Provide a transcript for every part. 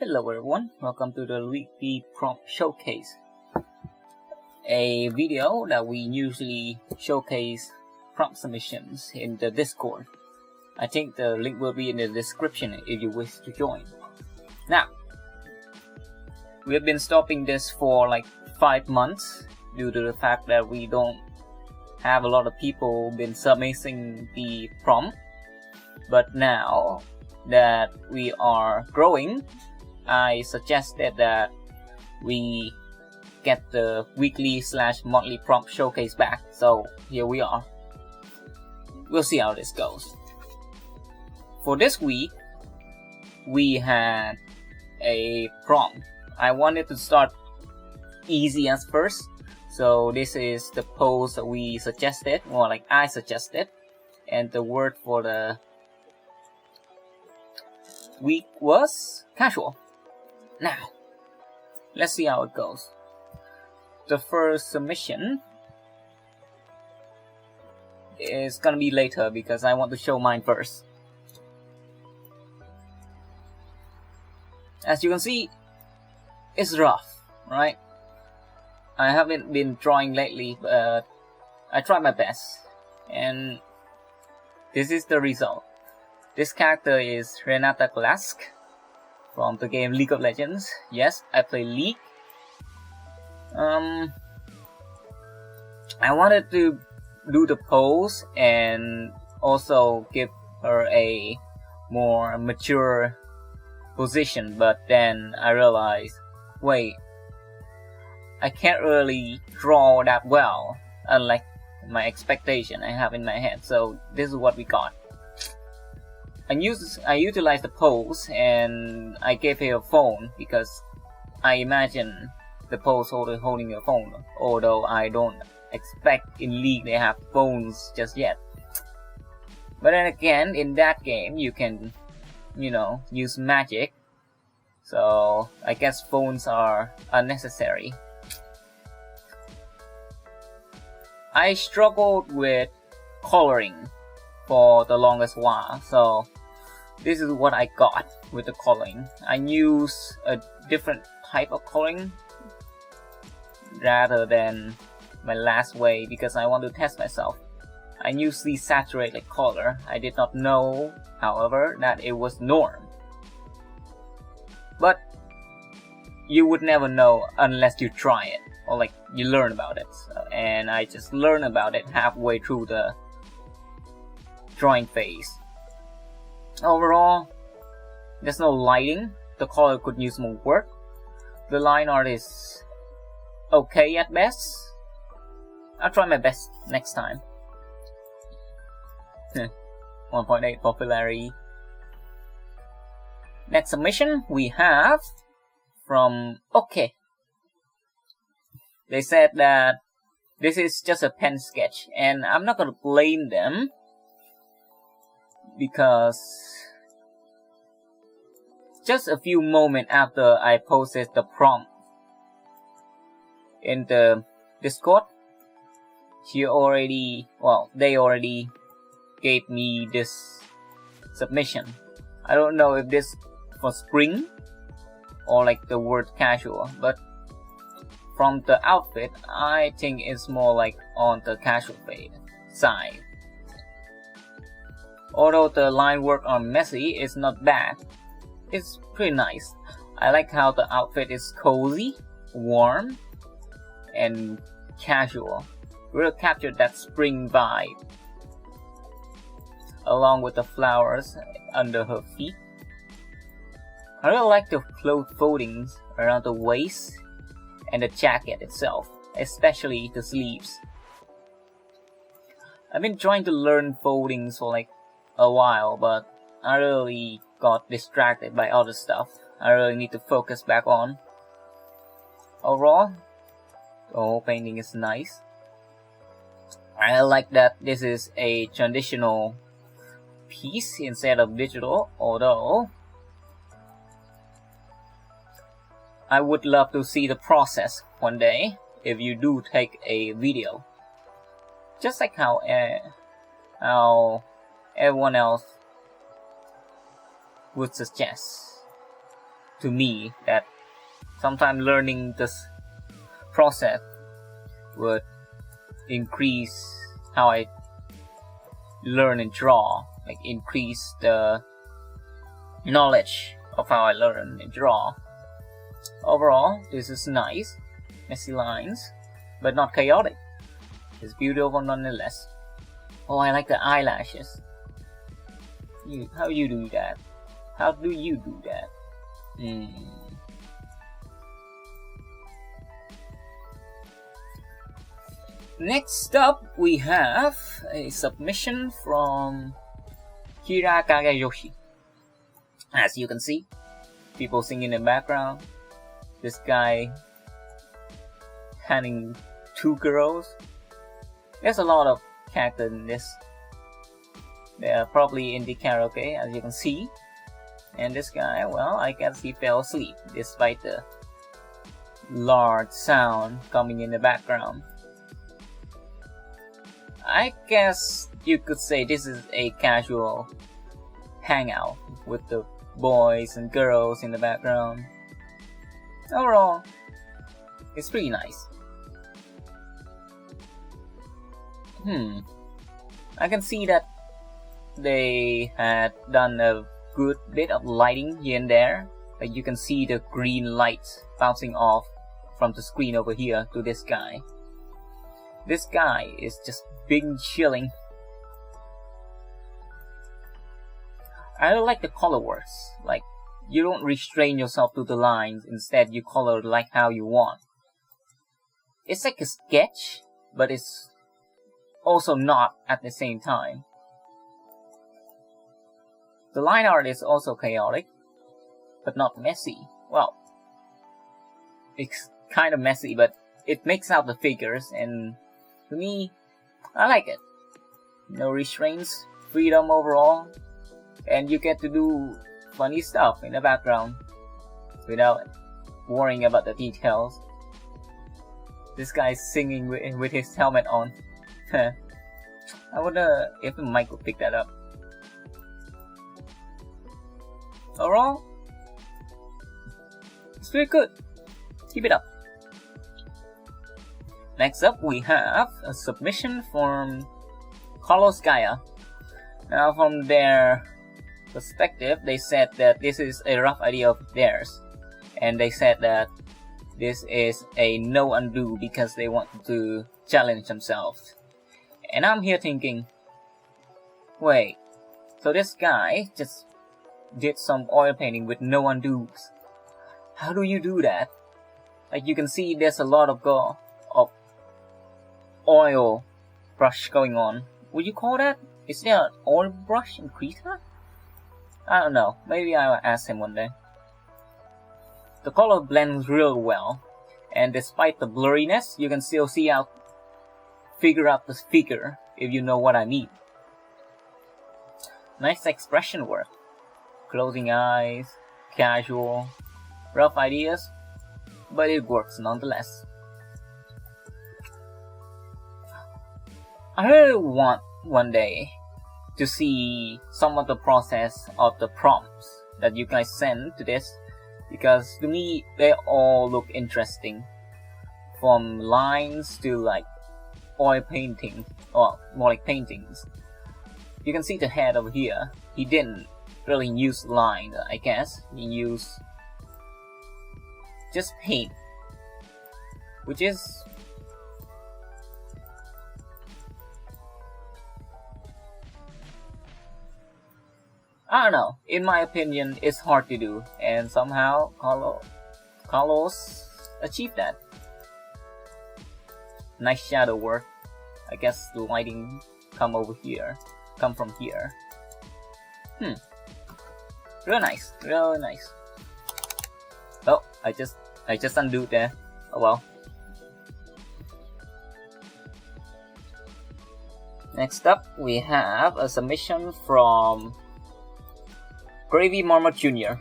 Hello everyone, welcome to the weekly prompt showcase, a video that we usually showcase prompt submissions in the Discord. I think the link will be in the description if you wish to join. Now, we have been stopping this for like 5 months due to the fact that we don't have a lot of people been submitting the prompt, but now that we are growing, I suggested that we get the weekly/monthly prompt showcase back, so here we are. We'll see how this goes. For this week, we had a prompt. I wanted to start easy as first, so this is the pose that we suggested, or like I suggested, and the word for the week was casual. Now, let's see how it goes. The first submission is gonna be later because I want to show mine first. As you can see, it's rough, right? I haven't been drawing lately, but I tried my best, and this is the result. This character is Renata Glask from the game League of Legends. Yes, I play League. I wanted to do the pose and also give her a more mature position, but then I realized, wait, I can't really draw that well, unlike my expectation I have in my head. So this is what we got. I utilized the pose and I gave her a phone because I imagine the pose holder holding a phone, although I don't expect in League they have phones just yet. But then again, in that game you can, use magic, so I guess phones are unnecessary. I struggled with coloring for the longest while, so this is what I got with the coloring. I use a different type of coloring rather than my last way because I want to test myself. I used the saturated color. I did not know, however, that it was norm. But you would never know unless you try it or like you learn about it. And I just learned about it halfway through the drawing phase. Overall, there's no lighting. The color could use more work. The line art is okay at best. I'll try my best next time. 1.8 popularity. Next submission we have from OK. They said that this is just a pen sketch, and I'm not gonna blame them because just a few moments after I posted the prompt in the Discord, they already gave me this submission. I don't know if this for spring or like the word casual, but from the outfit, I think it's more like on the casual side. Although the line work are messy, it's not bad. It's pretty nice. I like how the outfit is cozy, warm, and casual. Really captured that spring vibe, along with the flowers under her feet. I really like the cloth foldings around the waist and the jacket itself, especially the sleeves. I've been trying to learn foldings for like a while, but I really got distracted by other stuff I really need to focus back on. Overall, the whole painting is nice. I like that this is a traditional piece instead of digital, although I would love to see the process one day if you do take a video. Just like how everyone else would suggest. to me that sometimes learning this process would increase how I learn and draw, like increase the knowledge of how I learn and draw. Overall, this is nice, messy lines, but not chaotic. It's beautiful nonetheless. Oh, I like the eyelashes. How you do that? How do you do that? Next up, we have a submission from Kira Kagayoshi. As you can see, people singing in the background. This guy handing 2 girls. There's a lot of characters in this. They are probably in the karaoke, as you can see. And this guy, well, I guess he fell asleep despite the large sound coming in the background. I guess you could say this is a casual hangout with the boys and girls in the background. Overall, it's pretty nice. I can see that they had done a good bit of lighting here and there. Like you can see the green lights bouncing off from the screen over here to this guy. This guy is just being chilling. I like the color works. Like you don't restrain yourself to the lines. Instead, you color like how you want. It's like a sketch, but it's also not at the same time. The line art is also chaotic, but not messy. Well, it's kind of messy, but it makes out the figures, and to me, I like it. No restraints, freedom overall, and you get to do funny stuff in the background without worrying about the details. This guy's singing with his helmet on. I wonder if the mic will pick that up. Overall, it's pretty good. Keep it up. Next up, we have a submission from Carlos Gaia. Now, from their perspective, they said that this is a rough idea of theirs, and they said that this is a no undo because they want to challenge themselves. And I'm here thinking, wait, so this guy just did some oil painting with no undos. How do you do that? Like you can see there's a lot of oil brush going on. Would you call that? Is there an oil brush in Krita? I don't know. Maybe I'll ask him one day. The color blends real well, and despite the blurriness, you can still see out, figure out the figure, if you know what I mean. Nice expression work. Closing eyes, casual, rough ideas, but it works nonetheless. I really want one day to see some of the process of the prompts that you guys send to this, because to me they all look interesting, from lines to like oil painting, or more like paintings. You can see the head over here. He didn't really use line, I guess. He used just paint, which is I don't know, in my opinion, it's hard to do, and somehow Carlos achieved that. Nice shadow work. I guess the lighting come from here. Real nice, real nice. Oh, I just undo there. Oh well. Next up, we have a submission from Gravy Marmot Jr.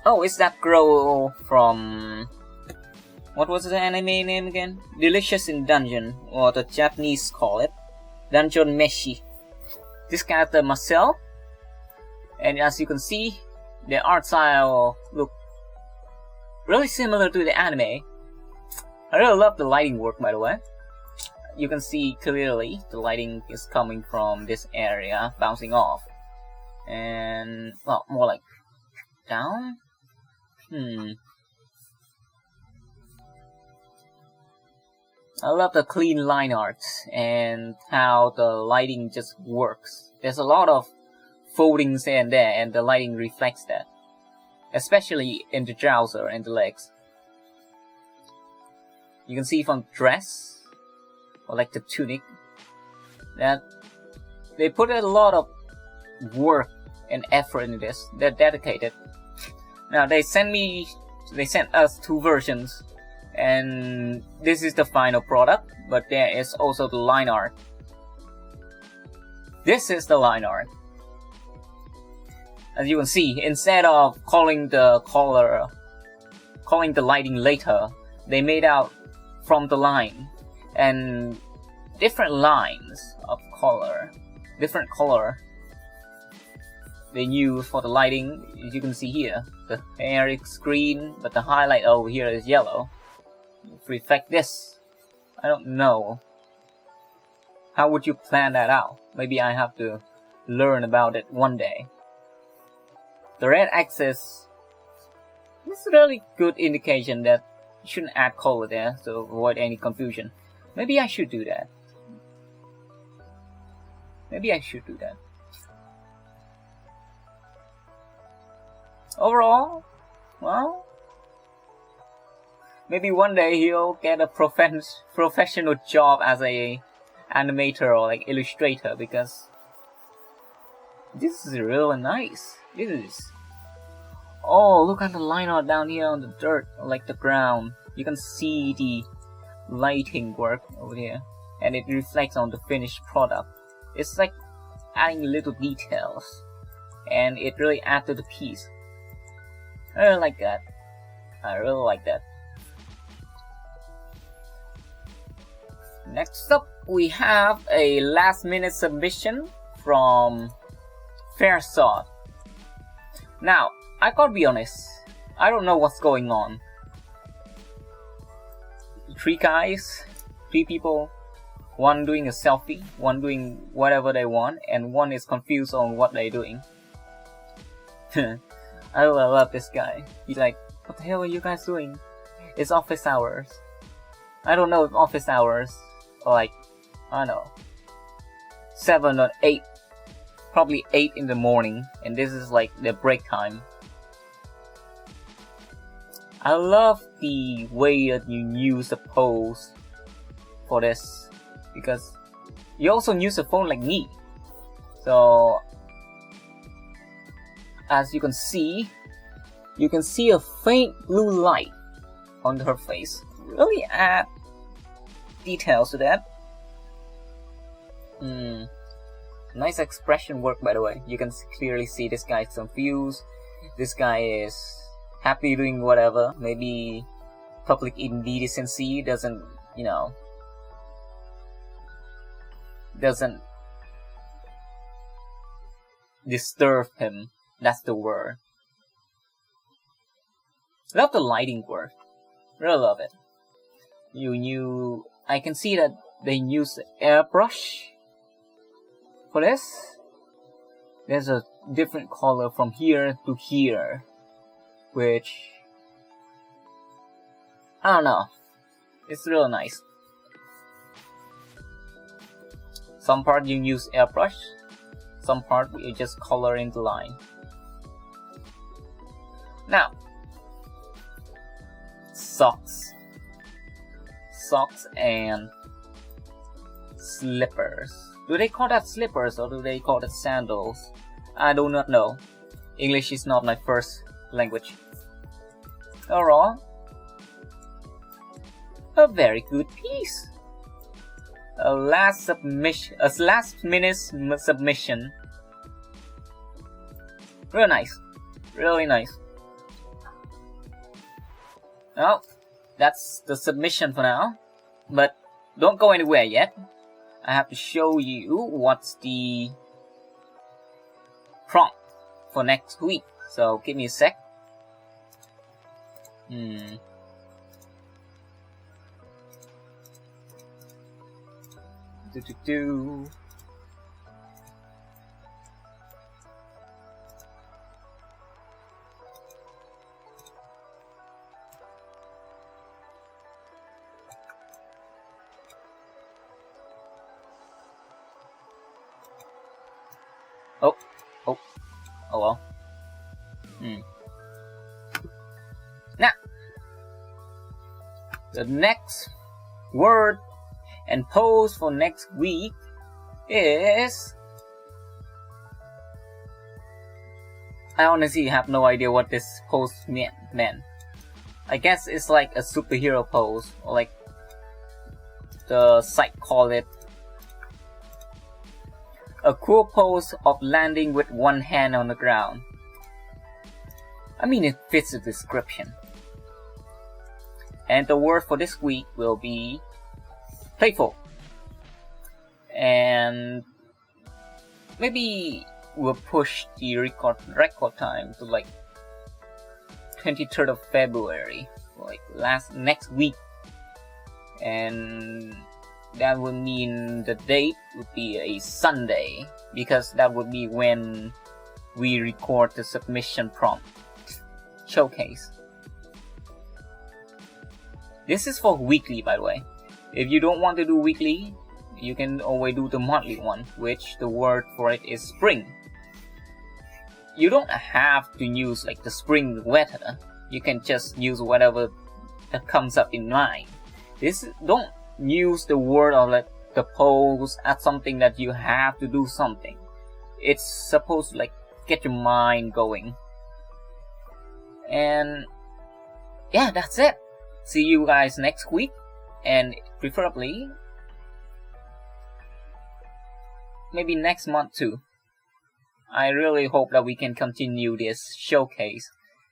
Oh, it's that girl from... what was the anime name again? Delicious in Dungeon, or the Japanese call it Dungeon Meshi. This character Marcel, and as you can see, the art style look really similar to the anime. I really love the lighting work, by the way. You can see clearly the lighting is coming from this area, bouncing off. And, well, more like down? I love the clean line art and how the lighting just works. There's a lot of foldings here and there, and the lighting reflects that. Especially in the trouser and the legs. You can see from dress, or like the tunic, that they put a lot of work and effort into this. They're dedicated. Now they sent us 2 versions, and this is the final product, but there is also the line art. This is the line art. As you can see, instead of calling the lighting later, they made out from the line, and different lines of color, different color they use for the lighting. As you can see here, the hair is green, but the highlight over here is yellow. Reflect this. I don't know. How would you plan that out? Maybe I have to learn about it one day. The red axis is a really good indication that you shouldn't add color there to avoid any confusion. Maybe I should do that. Overall, well, maybe one day he'll get a professional job as a animator or like illustrator, because this is really nice. This is. Oh, look at the line art down here on the dirt, like the ground. You can see the lighting work over here, and it reflects on the finished product. It's like adding little details, and it really adds to the piece. I really like that. Next up, we have a last-minute submission from Fairsod. Now, I gotta be honest, I don't know what's going on. 3 guys, 3 people, one doing a selfie, one doing whatever they want, and one is confused on what they're doing. I love this guy. He's like, what the hell are you guys doing? It's office hours. I don't know if office hours are like, I don't know, 7 or 8, probably 8 in the morning, and this is like the break time. I love the way that you use the pose for this, because you also use a phone like me. So as you can see a faint blue light on her face. Really add details to that. Nice expression work, by the way. You can clearly see this guy's confused. This guy is happy doing whatever. Maybe public indecency doesn't disturb him. That's the word. Love the lighting work. Really love it. I can see that they use airbrush for this. There's a different color from here to here, which, I don't know, it's real nice. Some part you use airbrush, some part you just color in the line. Now, socks and slippers. Do they call that slippers or do they call it sandals? I do not know. English is not my first language. Overall, a very good piece. A last minute submission. Real nice. Really nice. Well, that's the submission for now. But don't go anywhere yet. I have to show you what's the prompt for next week. So give me a sec. Oh well. Now, the next word and pose for next week is... I honestly have no idea what this pose meant. I guess it's like a superhero pose, or like the site call it a cool pose of landing with one hand on the ground. I mean, it fits the description. And the word for this week will be playful. And maybe we'll push the record time to like 23rd of February, like next week. And that would mean the date would be a Sunday, because that would be when we record the submission prompt showcase. This is for weekly, by the way. If you don't want to do weekly, you can always do the monthly one, which the word for it is spring. You don't have to use like the spring weather. You can just use whatever that comes up in mind. Don't use the word or like the pose as something that you have to do something. It's supposed to like get your mind going. And yeah, that's it. See you guys next week, and preferably maybe next month too. I really hope that we can continue this showcase,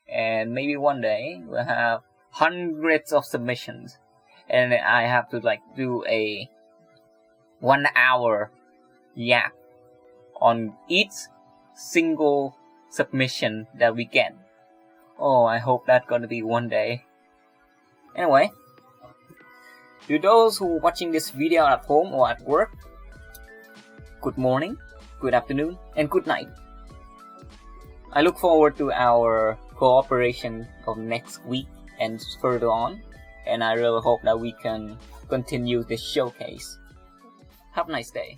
and maybe one day we'll have hundreds of submissions, and I have to like do a 1 hour yap on each single submission that we get. Oh, I hope that's gonna be one day. Anyway, to those who are watching this video at home or at work, good morning, good afternoon, and good night. I look forward to our cooperation of next week and further on, and I really hope that we can continue this showcase. Have a nice day.